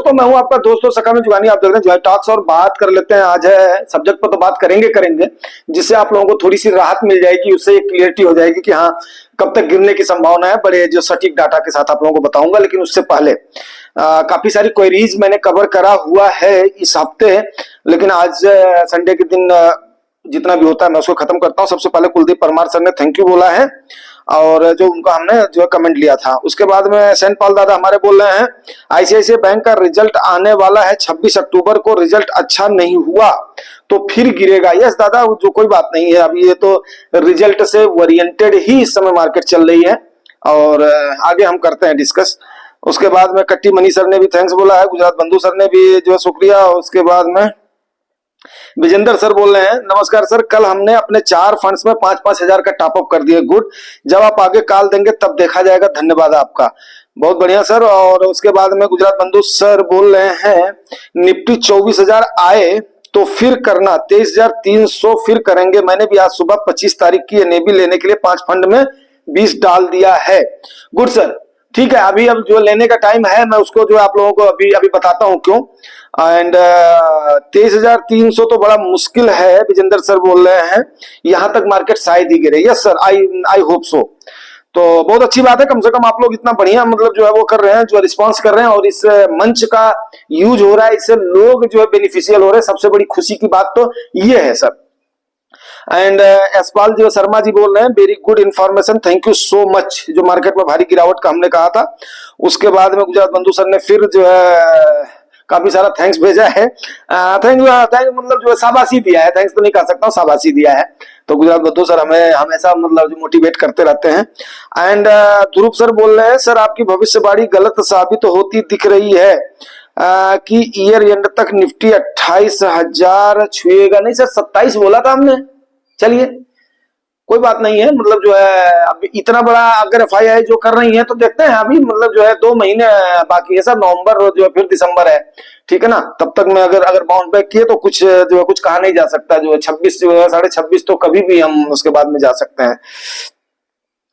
दोस्तों, मैं हूं आपका दोस्तों सखा में जुगानी। आप देख रहे हैं जॉय टॉक्स और बात कर लेते हैं। आज है सब्जेक्ट पर तो बात करेंगे जिससे आप लोगों को थोड़ी सी राहत मिल जाएगी, उससे एक क्लियरिटी हो जाएगी कि हाँ कब तक गिरने की संभावना है। बड़े जो सटीक डाटा के साथ आप लोगों को बताऊंगा, लेकिन उससे पहले काफी सारी क्वेरीज मैंने कवर करा हुआ है इस हफ्ते, लेकिन आज संडे के दिन जितना भी होता है मैं उसको खत्म करता हूं। सबसे पहले कुलदीप परमार सर ने थैंक यू बोला है और जो उनका हमने जो कमेंट लिया था, उसके बाद में सेंट पॉल दादा हमारे बोल रहे हैं आईसीआईसीआई बैंक का रिजल्ट आने वाला है 26 अक्टूबर को, रिजल्ट अच्छा नहीं हुआ तो फिर गिरेगा। यस दादा, जो कोई बात नहीं है, अभी ये तो रिजल्ट से ओरिएंटेड ही इस समय मार्केट चल रही है और आगे हम करते हैं डिस्कस। उसके बाद में कट्टी मनी सर ने भी थैंक्स बोला है, गुजरात बंधु सर ने भी जो शुक्रिया। उसके बाद में विजेंद्र सर बोल रहे हैं नमस्कार सर, कल हमने अपने 4 फंड्स में 5-5 हजार का टॉपअप कर दिए, गुड। जब आप आगे कॉल देंगे तब देखा जाएगा, धन्यवाद आपका। बहुत बढ़िया सर। और उसके बाद में गुजरात बंधु सर बोल रहे हैं निफ्टी 24,000 आए तो फिर करना, 23,300 फिर करेंगे। मैंने भी आज सुबह 25 तारीख की एनएबी लेने के लिए 5 फंड में 20 डाल दिया है। गुड सर, ठीक है। अभी अब जो लेने का टाइम है मैं उसको जो आप लोगों को अभी बताता हूं क्यों। एंड 23,300 तो बड़ा मुश्किल है, विजेंद्र सर बोल रहे हैं यहां तक मार्केट शायद ही गिरे। Yes sir, I hope so. तो बहुत अच्छी बात है, कम से कम आप लोग इतना बढ़िया मतलब जो है वो कर रहे हैं, जो रिस्पांस कर रहे हैं और इस मंच का यूज हो रहा है, इससे लोग जो है बेनिफिशियल हो रहे हैं। सबसे बड़ी खुशी की बात तो ये है सर। एंड यशपाल जी शर्मा जी बोल रहे हैं very good information, thank you so much. जो मार्केट में भारी गिरावट का हमने कहा था, उसके बाद में गुजरात बंधु सर ने फिर जो है काफी सारा थैंक्स भेजा है। थैंक मतलब जो है शाबाशी दिया है, थैंक्स तो नहीं कह सकता हूँ, शाबाशी दिया है। तो गुजरात बंधु सर हमें हमेशा मतलब जो मोटिवेट करते रहते हैं। एंड ध्रुव सर बोल रहे हैं सर आपकी भविष्यवाणी गलत साबित तो होती दिख रही है कि ईयर एंड तक निफ्टी 28,000 छुएगा। नहीं सर, 27 बोला था हमने। चलिए कोई बात नहीं है, मतलब जो है अब इतना बड़ा अगर एफआईआई जो कर रही है तो देखते हैं। अभी मतलब जो है 2 महीने बाकी है सर, नवंबर जो है फिर दिसंबर है, ठीक है ना। तब तक में अगर बाउंस बैक किए तो कुछ जो है कुछ कहा नहीं जा सकता। जो है 26 जो है 26.5 तो कभी भी हम उसके बाद में जा सकते हैं।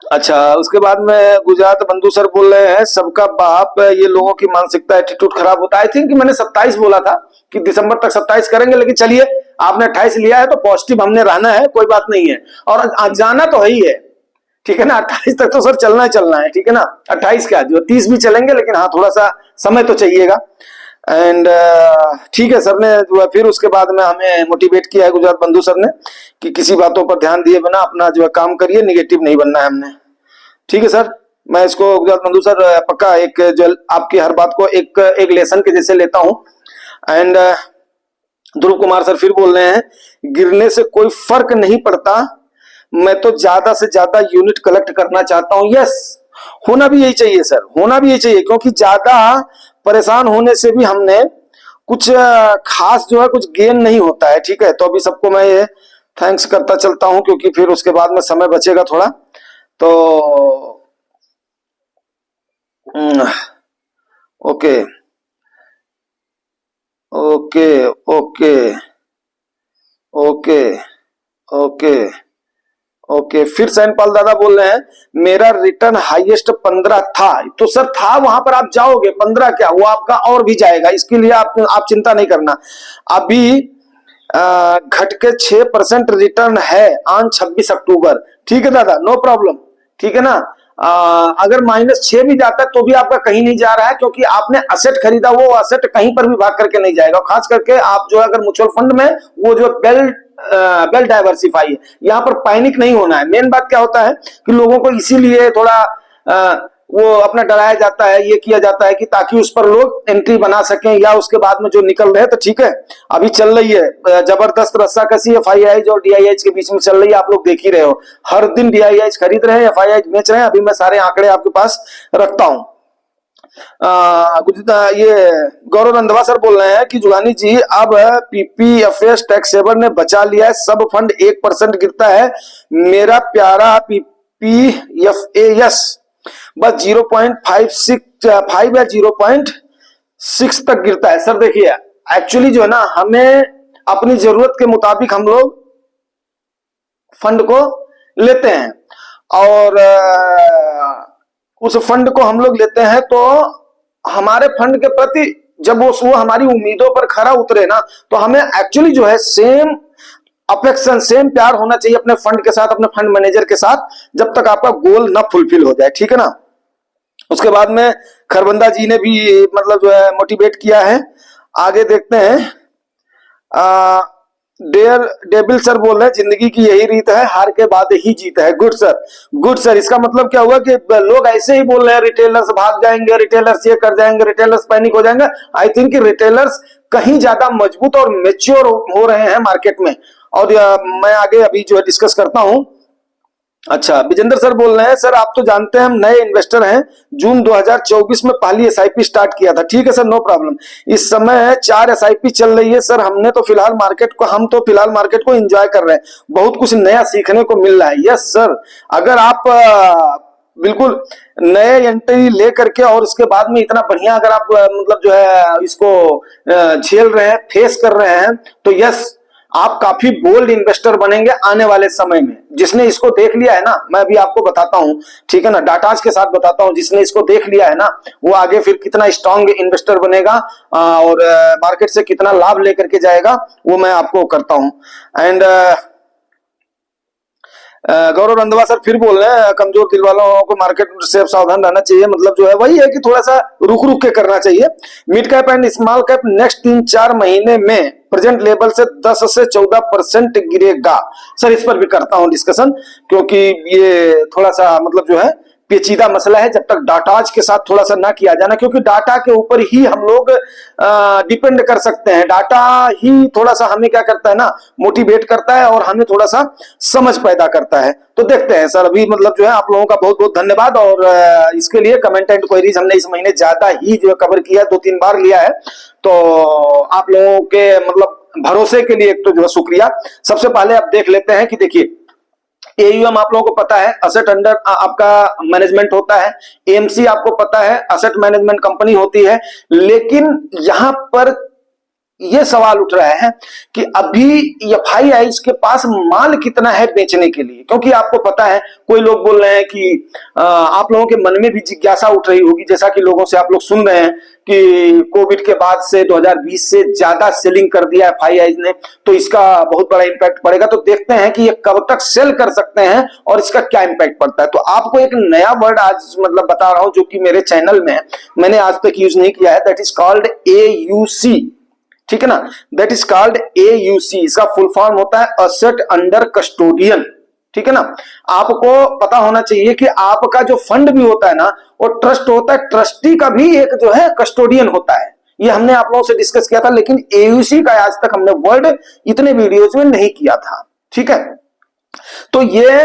अच्छा, उसके बाद में गुजरात बंधु सर बोल रहे हैं सबका बाप, ये लोगों की मानसिकता एटीट्यूड खराब होता है। आई थिंक मैंने 27 बोला था कि दिसंबर तक 27 करेंगे, लेकिन चलिए आपने 28 लिया है तो पॉजिटिव हमने रहना है, कोई बात नहीं है। और जाना तो है ही है, ठीक है ना। 28 तक तो सर चलना है, ठीक है ना। 28 क्या जो 30 भी चलेंगे, लेकिन हाँ थोड़ा सा समय तो चाहिएगा। एंड ठीक है, सर ने जो है फिर उसके बाद में हमें मोटिवेट किया है गुजरात बंधु सर ने कि किसी बातों पर ध्यान दिए बिना अपना जो है काम करिए, निगेटिव नहीं बनना है हमने। ठीक है सर, मैं इसको गुजरात बंधु सर पक्का एक जो आपकी हर बात को एक लेसन के जैसे लेता हूं। एंड ध्रुव कुमार सर फिर बोल रहे हैं गिरने से कोई फर्क नहीं पड़ता, मैं तो ज्यादा से ज्यादा यूनिट कलेक्ट करना चाहता हूं। यस, होना भी यही चाहिए सर, होना भी यही चाहिए, क्योंकि ज्यादा परेशान होने से भी हमने कुछ खास जो है कुछ गेन नहीं होता है, ठीक है। तो अभी सबको मैं ये थैंक्स करता चलता हूं, क्योंकि फिर उसके बाद में समय बचेगा थोड़ा। तो okay okay okay okay okay okay. फिर सैनपाल दादा बोल रहे हैं मेरा रिटर्न हाईएस्ट 15 था। तो सर था, वहां पर आप जाओगे 15 क्या, वो आपका और भी जाएगा, इसके लिए आप चिंता नहीं करना। अभी घट के 6% रिटर्न है ऑन 26 अक्टूबर, ठीक है दादा, नो प्रॉब्लम, ठीक है ना। अगर -6 भी जाता है तो भी आपका कहीं नहीं जा रहा है, क्योंकि आपने असेट खरीदा, वो असेट कहीं पर भी भाग करके नहीं जाएगा। खास करके आप जो है अगर म्यूचुअल फंड में वो जो वेल डाइवर्सिफाई है, यहाँ पर पैनिक नहीं होना है। मेन बात क्या होता है कि लोगों को इसीलिए थोड़ा वो अपना डराया जाता है, ये किया जाता है कि ताकि उस पर लोग एंट्री बना सकें, या उसके बाद में जो निकल रहे हैं। तो ठीक है, अभी चल रही है जबरदस्त रस्साकसी एफआईआई और डीआईआई के बीच में चल रही है, आप लोग देख ही रहे हो। हर दिन डीआईआई खरीद रहे हैं, एफआईआई बेच रहे हैं। अभी मैं सारे आंकड़े आपके पास रखता हूं। ये गौरव रंधवा सर बोल रहे हैं कि जुगानी जी अब पीपीएफएस टैक्स सेवर ने बचा लिया है, सब फंड 1% गिरता है, मेरा प्यारा पीपीएफएस बस 0.5 या 0.6 तक गिरता है। सर देखिए, एक्चुअली जो है ना, हमें अपनी जरूरत के मुताबिक हम लोग फंड को लेते हैं, और उस फंड को हम लोग लेते हैं तो हमारे फंड के प्रति जब वो हमारी उम्मीदों पर खरा उतरे ना, तो हमें एक्चुअली जो है सेम अफेक्शन, सेम प्यार होना चाहिए अपने फंड के साथ, अपने फंड मैनेजर के साथ, जब तक आपका गोल ना फुलफिल हो जाए, ठीक है ना। उसके बाद में खरबंदा जी ने भी मतलब जो है मोटिवेट किया है। आगे देखते हैं। डेयर डेबिल सर बोल रहे हैं जिंदगी की यही रीत है, हार के बाद ही जीत है। Good sir, good sir. इसका मतलब क्या हुआ कि लोग ऐसे ही बोल रहे हैं रिटेलर्स भाग जाएंगे, रिटेलर्स ये कर जाएंगे, रिटेलर्स पैनिक हो जाएंगे। आई थिंक रिटेलर्स कहीं ज्यादा मजबूत और मेच्योर हो रहे हैं मार्केट में। और मैं आगे अभी जो है डिस्कस करता हूं। अच्छा, विजेंद्र सर बोल रहे हैं, सर आप तो जानते हैं हम नए इन्वेस्टर हैं, जून 2024 में पहली एसआईपी स्टार्ट किया था। ठीक है सर, नो प्रॉब्लम। इस समय 4 एसआईपी चल रही है सर। हम तो फिलहाल मार्केट को एंजॉय कर रहे हैं, बहुत कुछ नया सीखने को मिल रहा है। यस सर, अगर आप बिल्कुल नए एंट्री ले करके और उसके बाद में इतना बढ़िया अगर आप मतलब जो है इसको झेल रहे हैं, फेस कर रहे हैं, तो यस आप काफी बोल्ड इन्वेस्टर बनेंगे आने वाले समय में। जिसने इसको देख लिया है ना, मैं अभी आपको बताता हूं, ठीक है ना, डाटाज के साथ बताता हूं, जिसने इसको देख लिया है ना, वो आगे फिर कितना स्ट्रांग इन्वेस्टर बनेगा और मार्केट से कितना लाभ लेकर के जाएगा, वो मैं आपको करता हूं। एंड गौरव रंधवा सर फिर बोल रहे हैं, कमजोर दिल वालों को मार्केट से सावधान रहना चाहिए। मतलब जो है वही है कि थोड़ा सा रुक रुक के करना चाहिए। Mid cap and small cap next 3-4 महीने में प्रेजेंट लेवल से 10 से 14% गिरेगा। सर इस पर भी करता हूं डिस्कशन, क्योंकि ये थोड़ा सा मतलब जो है पेचीदा मसला है। जब तक डाटाज के साथ थोड़ा सा ना किया जाना, क्योंकि डाटा के ऊपर ही हम लोग डिपेंड कर सकते हैं। डाटा ही थोड़ा सा हमें क्या करता है ना, मोटिवेट करता है और हमें थोड़ा सा समझ पैदा करता है। तो देखते हैं सर। अभी मतलब जो है आप लोगों का बहुत बहुत धन्यवाद। और इसके लिए कमेंट एंड क्वेरीज हमने इस महीने ज्यादा ही जो कवर किया, 2-3 बार लिया है। तो आप लोगों के मतलब भरोसे के लिए एक तो जो है शुक्रिया। सबसे पहले आप देख लेते हैं कि देखिए एयूएम आप लोगों को पता है असेट अंडर आपका मैनेजमेंट होता है, एएमसी आपको पता है असेट मैनेजमेंट कंपनी होती है। लेकिन यहां पर ये सवाल उठ रहा है कि अभी एफआईआईज के पास माल कितना है बेचने के लिए, क्योंकि आपको पता है कोई लोग बोल रहे हैं कि आप लोगों के मन में भी जिज्ञासा उठ रही होगी, जैसा कि लोगों से आप लोग सुन रहे हैं कि कोविड के बाद से 2020 से ज्यादा सेलिंग कर दिया एफआईआईज ने, तो इसका बहुत बड़ा इंपैक्ट पड़ेगा। तो देखते हैं कि ये कब तक सेल कर सकते हैं और इसका क्या इंपैक्ट पड़ता है। तो आपको एक नया वर्ड आज मतलब बता रहा हूं जो कि मेरे चैनल में मैंने आज तक यूज नहीं किया है, दैट इज कॉल्ड एयूसी। ठीक है ना, दैट इज कॉल्ड एयूसी। इसका फुल फॉर्म होता है असेट अंडर कस्टोडियन। ठीक है ना, आपको पता होना चाहिए कि आपका जो फंड भी होता है ना, वो ट्रस्ट होता है, ट्रस्टी का भी एक जो है कस्टोडियन होता है। ये हमने आप लोगों से डिस्कस किया था, लेकिन एयूसी का आज तक हमने वर्ड इतने वीडियोज में नहीं किया था। ठीक है, तो ये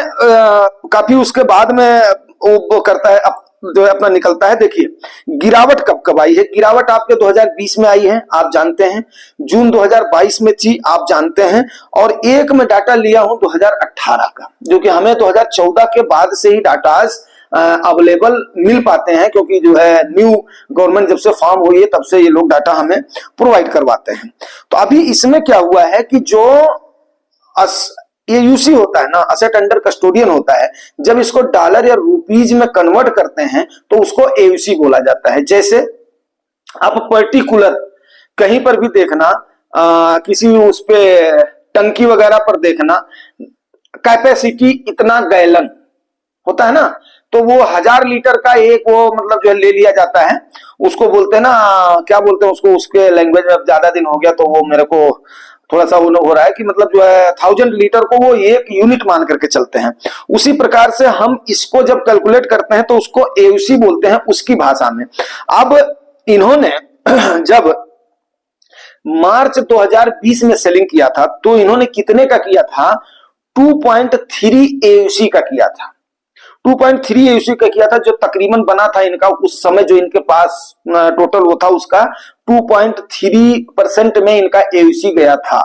काफी उसके बाद में वो करता है जो है अपना निकलता है। देखिए गिरावट कब कब आई है। गिरावट आपके 2020 में आई है, आप जानते हैं, जून 2022 में थी, आप जानते हैं। और एक में डाटा लिया हूं 2018 का, जो कि हमें 2014 के बाद से ही डाटाज अवेलेबल मिल पाते हैं, क्योंकि जो है न्यू गवर्नमेंट जब से फॉर्म हुई है तब से ये लोग डाटा हमें प्रोवाइड करवाते हैं। तो अभी इसमें क्या हुआ है कि जो एयूसी होता है ना, असेट अंडर कस्टोडियन होता है, जब इसको डॉलर या रुपीज में कन्वर्ट करते हैं तो उसको एयूसी बोला जाता है। जैसे आप पर्टिकुलर कहीं पर भी देखना, किसी उस पे टंकी वगैरह पर देखना, कैपेसिटी इतना गैलन होता है ना, तो वो 1000 लीटर का एक वो मतलब जो है ले लिया जाता है। उसको बोलते हैं ना, क्या बोलते हैं उसको, उसके लैंग्वेज में अब ज्यादा दिन हो गया तो वो मेरे को थोड़ा सा वो हो रहा है कि मतलब जो है 1000 लीटर को वो एक यूनिट मान करके चलते हैं। उसी प्रकार से हम इसको जब कैलकुलेट करते हैं तो उसको एयूसी बोलते हैं उसकी भाषा में। अब इन्होंने जब मार्च 2020 में सेलिंग किया था तो इन्होंने कितने का किया था, 2.3 एयूसी का किया था। 2.3 एयूसी का किया था, जो तकरीबन बना था इनका उस समय जो इनके पास टोटल वो था उसका 2.3% में इनका एयूसी गया था।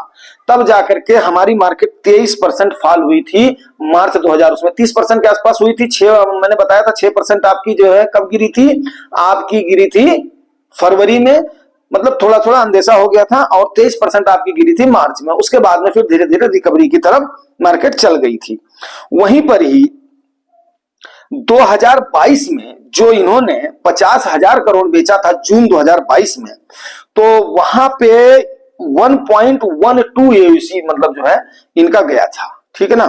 तब जाकर के हमारी मार्केट 23% फॉल हुई थी मार्च 2000, उसमें 30% के आसपास हुई थी। मैंने बताया था 6% आपकी जो है कब गिरी थी, आपकी गिरी थी फरवरी में, मतलब थोड़ा थोड़ा अंदेशा हो गया था, और 23% आपकी गिरी थी मार्च में। उसके बाद में फिर धीरे धीरे रिकवरी की तरफ मार्केट चल गई थी। वहीं पर ही 2022 में जो इन्होंने 50,000 करोड़ बेचा था जून 2022 में, तो वहां पे 1.12 एयूसी मतलब जो है इनका गया था, ठीक है ना।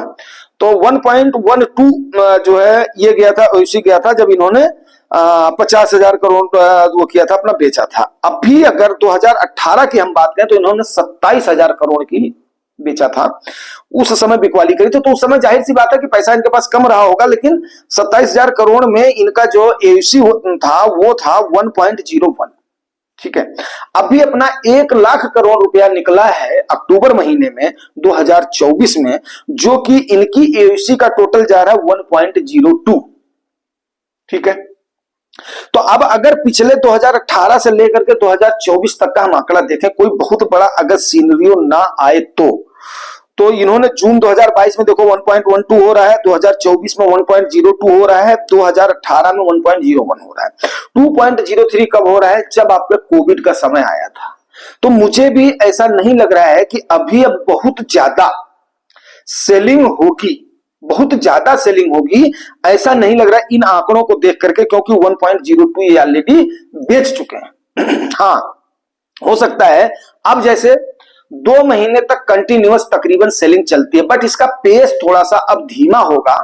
तो 1.12 जो है ये गया था, एयूसी गया था जब इन्होंने 50,000 करोड़ वो किया था, अपना बेचा था। अभी अगर 2018 की हम बात करें तो इन्होंने 27,000 करोड़ की बेचा था, उस समय बिकवाली करी तो उस समय जाहिर सी बात है कि पैसा इनके पास कम रहा होगा, लेकिन 27,000 करोड़ में इनका जो एयूसी था वो था 1.01, ठीक है। अभी अपना 1 लाख करोड़ रुपया निकला है अक्टूबर महीने में 2024 में, जो कि इनकी एयूसी का टोटल जा रहा है 1.02, ठीक है। तो अब अगर पिछले 2018 से लेकर के 2024 तक का हम आंकड़ा देखें, कोई बहुत बड़ा अगर सीनरियो ना आए तो इन्होंने जून 2022 में देखो 1.12 हो रहा है, 2024 में 1.02 हो रहा है, 2018 में 1.01 हो रहा है, 2.03 कब हो रहा है, जब आपके कोविड का समय आया था। तो मुझे भी ऐसा नहीं लग रहा है कि अभी अब बहुत ज्यादा सेलिंग होगी, बहुत ज्यादा सेलिंग होगी, ऐसा नहीं लग रहा है इन आंकड़ों को देख करके, क्योंकि 1.02 ये ऑलरेडी बेच चुके हैं। हाँ, हो सकता है अब जैसे 2 महीने तक कंटिन्यूअस तकरीबन सेलिंग चलती है, बट इसका पेस थोड़ा सा अब धीमा होगा।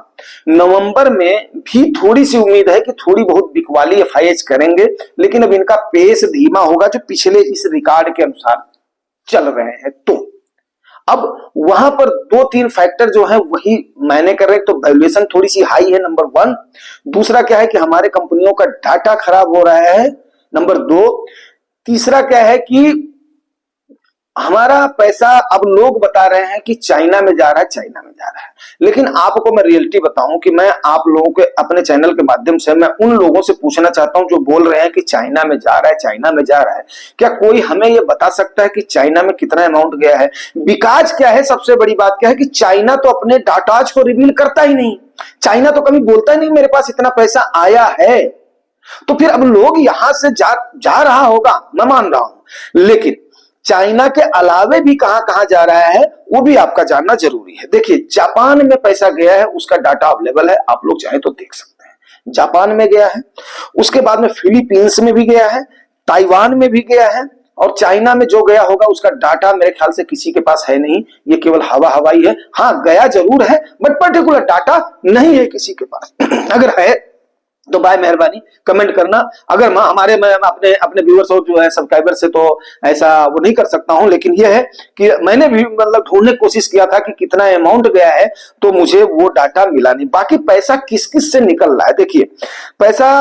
नवंबर में भी थोड़ी सी उम्मीद है कि थोड़ी बहुत बिकवाली एफआईएच करेंगे, लेकिन अब इनका पेस धीमा होगा जो पिछले इस रिकॉर्ड के अनुसार चल रहे हैं। तो अब वहां पर 2-3 फैक्टर जो है वही मैंने कर रहे, तो वैल्यूएशन थोड़ी सी हाई है, नंबर 1। दूसरा क्या है कि हमारे कंपनियों का डाटा खराब हो रहा है, नंबर 2। तीसरा क्या है कि हमारा पैसा अब लोग बता रहे हैं कि चाइना में जा रहा है, चाइना में जा रहा है, लेकिन आपको मैं रियलिटी बताऊं कि मैं आप लोगों के अपने चैनल के माध्यम से मैं उन लोगों से पूछना चाहता हूं जो बोल रहे हैं कि चाइना में जा रहा है, चाइना में जा रहा है। क्या कोई हमें यह बता सकता है कि चाइना में कितना अमाउंट गया है? बिकॉज क्या है, सबसे बड़ी बात क्या है कि चाइना तो अपने डाटाज को रिवील करता ही नहीं, चाइना तो कभी बोलता ही नहीं मेरे पास इतना पैसा आया है। तो फिर अब लोग यहां से जा रहा होगा, मैं मान रहा हूं, लेकिन चाइना के अलावे भी कहां कहां जा रहा है वो भी आपका जानना जरूरी है। देखिए, जापान में पैसा गया है, उसका डाटा अवेलेबल है, आप लोग चाहे तो देख सकते हैं। जापान में गया है, उसके बाद में फिलीपींस में भी गया है, ताइवान में भी गया है, और चाइना में जो गया होगा उसका डाटा मेरे ख्याल से किसी के पास है नहीं, ये केवल हवा हवाई है। हाँ, गया जरूर है, बट पर्टिकुलर डाटा नहीं है किसी के पास। अगर है तो बाय मेहरबानी कमेंट करना। अगर मैं अपने अपने व्यूअर्स और जो है सब्सक्राइबर से तो ऐसा वो नहीं कर सकता हूं, लेकिन ये है कि मैंने भी मतलब ढूंढने की कोशिश किया था कि कितना अमाउंट गया है, तो मुझे वो डाटा मिला नहीं। बाकी पैसा किस किस से निकल रहा है, देखिए पैसा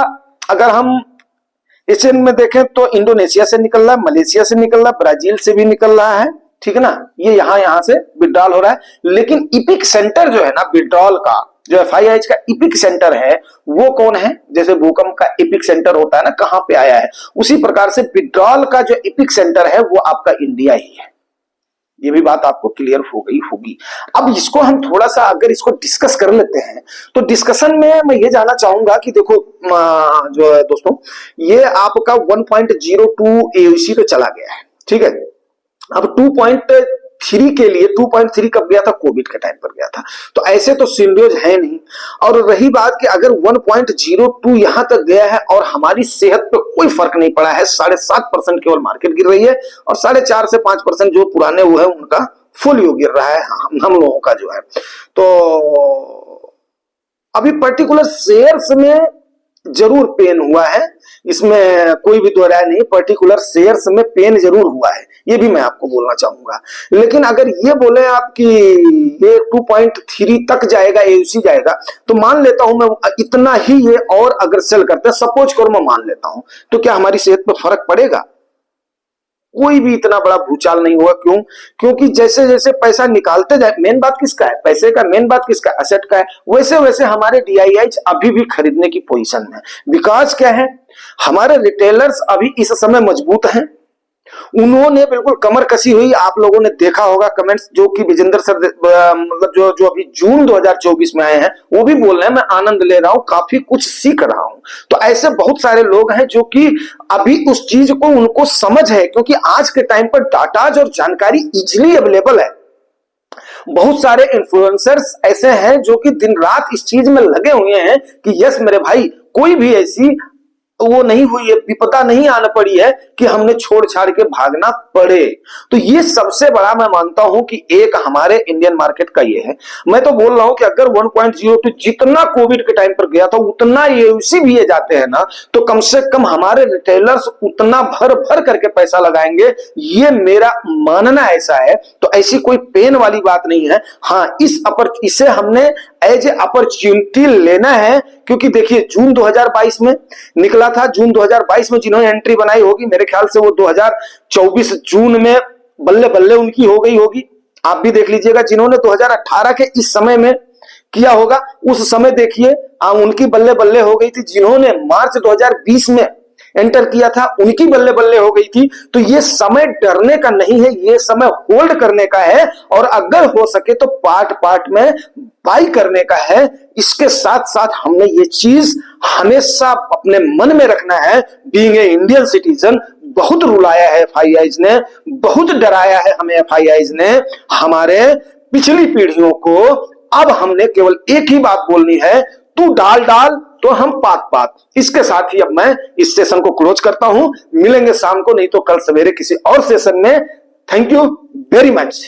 अगर हम एशियन में देखें तो इंडोनेशिया से निकल रहा है, मलेशिया से निकल रहा है, ब्राजील से भी निकल रहा है, ठीक है ना। ये यहां से विड्रॉल हो रहा है, लेकिन इपिक सेंटर जो है ना विड्रॉल का, जो एफआईएच का इपिक सेंटर है वो कौन है? जैसे भूकंप का इपिक सेंटर होता है ना, कहां पे आया है, उसी प्रकार से विड्रॉल का जो इपिक सेंटर है वो आपका इंडिया ही है। ये भी बात आपको क्लियर हो गई होगी। अब इसको हम थोड़ा सा अगर इसको डिस्कस कर लेते हैं, तो डिस्कशन में मैं ये जानना चाहूंगा कि देखो जो है दोस्तों, ये आपका 1.02 एयूसी पे चला गया है, ठीक है। अब 2.3 के लिए 2.3 कब गया था? कोविड के टाइम पर गया था। तो ऐसे तो सिनेरियोज है नहीं। और रही बात कि अगर 1.02 यहां तक गया है और हमारी सेहत पे कोई फर्क नहीं पड़ा है, 7.5% केवल मार्केट गिर रही है, और 4.5 से 5% जो पुराने वो है उनका फुल यो गिर रहा है, हम लोगों का जो है। तो अभी पर्टिकुलर शेयर्स में जरूर पेन हुआ है, इसमें कोई भी दो राय नहीं, पर्टिकुलर शेयर्स में पेन जरूर हुआ है, ये भी मैं आपको बोलना चाहूंगा। लेकिन अगर ये बोले आप कि ये 2.3 तक जाएगा, एयूसी जाएगा, तो मान लेता हूं मैं इतना ही ये और अगर सेल करते हैं, सपोज करो मैं मान लेता हूं, तो क्या हमारी सेहत पर फर्क पड़ेगा? कोई भी इतना बड़ा भूचाल नहीं हुआ। क्यों? क्योंकि जैसे जैसे पैसा निकालते जाए, मेन बात किसका है? पैसे का मेन बात किसका? एसेट का है। वैसे वैसे हमारे डीआईआई अभी भी खरीदने की पोजीशन में। बिकॉज क्या है, हमारे रिटेलर्स अभी इस समय मजबूत हैं, उन्होंने बिल्कुल कमर कसी हुई। आप लोगों ने देखा होगा कमेंट्स, जो कि विजेंद्र सर मतलब जो अभी जून 2024 में आए हैं, वो भी बोल रहे हैं मैं आनंद ले रहा हूं, काफी कुछ सीख रहा हूं। तो ऐसे बहुत सारे लोग हैं जो कि अभी उस चीज को उनको समझ है, क्योंकि आज के टाइम पर डाटाज और जानकारी इजिली अवेलेबल है। बहुत सारे इन्फ्लुएंसर्स ऐसे हैं जो कि दिन रात इस चीज में लगे हुए हैं कि यस मेरे भाई, कोई भी ऐसी वो नहीं हुई है, विपदा नहीं आना पड़ी है कि हमने छोड़ छाड़ के भागना पड़े। तो ये सबसे बड़ा मैं मानता हूं कि एक हमारे इंडियन मार्केट का ये है। मैं तो बोल रहा हूं कि अगर 1.02 जितना कोविड के टाइम पर गया था उतना यूसी भी ये जाते हैं ना, तो कम से कम हमारे रिटेलर्स उतना भर भर करके पैसा लगाएंगे, ये मेरा मानना ऐसा है। तो ऐसी कोई पेन वाली बात नहीं है। हाँ, इसे हमने एज ए अपॉर्चुनिटी लेना है, क्योंकि देखिए जून 2022 में निकला था, जून 2022 में जिन्होंने एंट्री बनाई होगी मेरे ख्याल से वो 2024 जून में बल्ले बल्ले उनकी हो गई होगी। आप भी देख लीजिएगा, जिन्होंने 2018 के इस समय में किया होगा उस समय देखिए उनकी बल्ले बल्ले हो गई थी। जिन्होंने मार्च 2020 में एंटर किया था उनकी बल्ले बल्ले हो गई थी। तो ये समय डरने का नहीं है, ये समय होल्ड करने का है, और अगर हो सके तो पार्ट पार्ट में बाई करने का है। इसके साथ साथ हमने ये चीज हमेशा अपने मन में रखना है, बीइंग ए इंडियन सिटीजन। बहुत रुलाया है एफआईआईज ने, बहुत डराया है हमें एफआईआईज ने, हमारे पिछली पीढ़ियों को। अब हमने केवल एक ही बात बोलनी है, तू डाल डाल तो हम पात पात। इसके साथ ही अब मैं इस सेशन को क्लोज करता हूं। मिलेंगे शाम को, नहीं तो कल सवेरे किसी और सेशन में। Thank you very much.